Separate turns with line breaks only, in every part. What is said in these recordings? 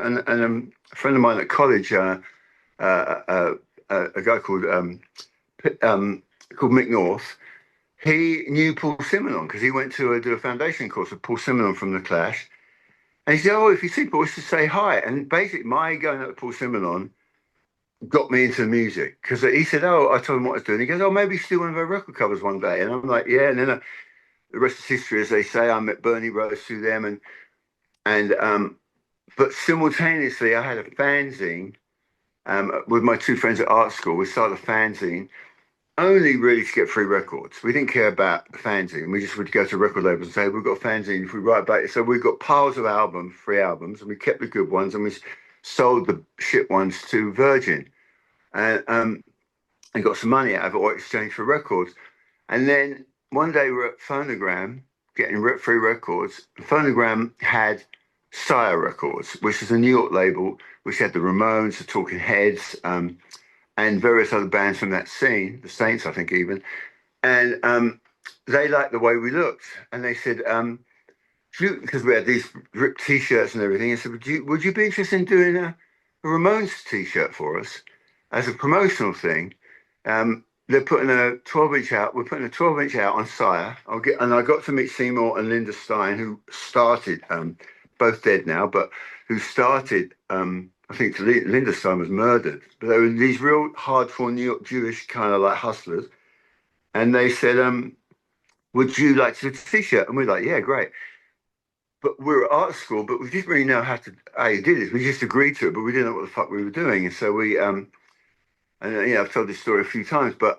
And a friend of mine at college, uh, uh, a guy P- um, called Mick North, he knew Paul Simonon because he went to do a foundation course with Paul Simonon from the Clash. And he said, "Oh, if you see Paul, just say hi." And basically, my going up to Paul Simonon got me into music because he said, "Oh," I told him what I was doing. He goes, "Oh, maybe you do one of our record covers one day." And I'm like, "Yeah." And then the rest is history, as they say. I met Bernie Rose through them, and but simultaneously, I had a fanzine with my two friends at art school. We started a fanzine only really to get free records. We didn't care about the fanzine. We just would go to record labels and say, "We've got a fanzine. If we write about it," so we got piles of albums, free albums, and we kept the good ones and we sold the shit ones to Virgin and and got some money out of it or exchanged for records. And then one day we're at Phonogram getting free records. Phonogram had Sire Records, which is a New York label, which had the Ramones, the Talking Heads, and various other bands from that scene, the Saints, I think, even. And they liked the way we looked. And they said, because we had these ripped t shirts and everything, I said, would you be interested in doing a Ramones t shirt for us as a promotional thing? They're putting a 12-inch out. We're putting a 12-inch out on Sire. And I got to meet Seymour and Linda Stein, who started, both dead now, but who started. I think Linda Stein was murdered, but they were these real hardcore New York Jewish kind of like hustlers. And they said, "Would you like to do a t-shirt?" And we're like, "Yeah, great." But we were at art school, but we didn't really know how you did it. We just agreed to it, but we didn't know what the fuck we were doing. And so we and I've told this story a few times, but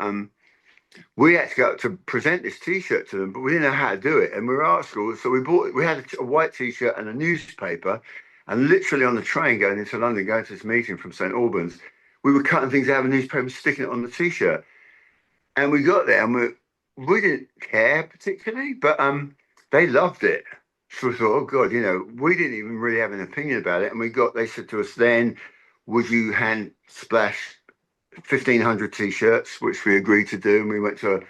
we had to go to present this T-shirt to them, but we didn't know how to do it. And we were art school, so we had a white T-shirt and a newspaper, and literally on the train going into London, going to this meeting from St Albans, we were cutting things out of a newspaper, sticking it on the T-shirt. And we got there, and we didn't care particularly, but they loved it. So we thought, oh God, we didn't even really have an opinion about it. And they said to us then, would you hand splash 1,500 t-shirts, which we agreed to do. And we went to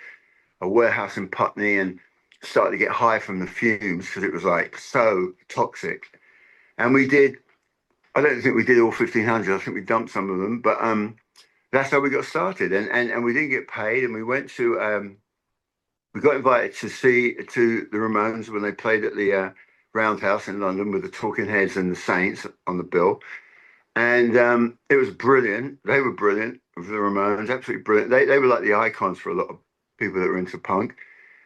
a warehouse in Putney and started to get high from the fumes because it was like so toxic. And we did, I don't think we did all 1,500. I think we dumped some of them, but that's how we got started. And we didn't get paid. And we got invited to see to the Ramones when they played at the Roundhouse in London with the Talking Heads and the Saints on the bill. And it was brilliant. They were brilliant, the Ramones, absolutely brilliant. They were like the icons for a lot of people that were into punk.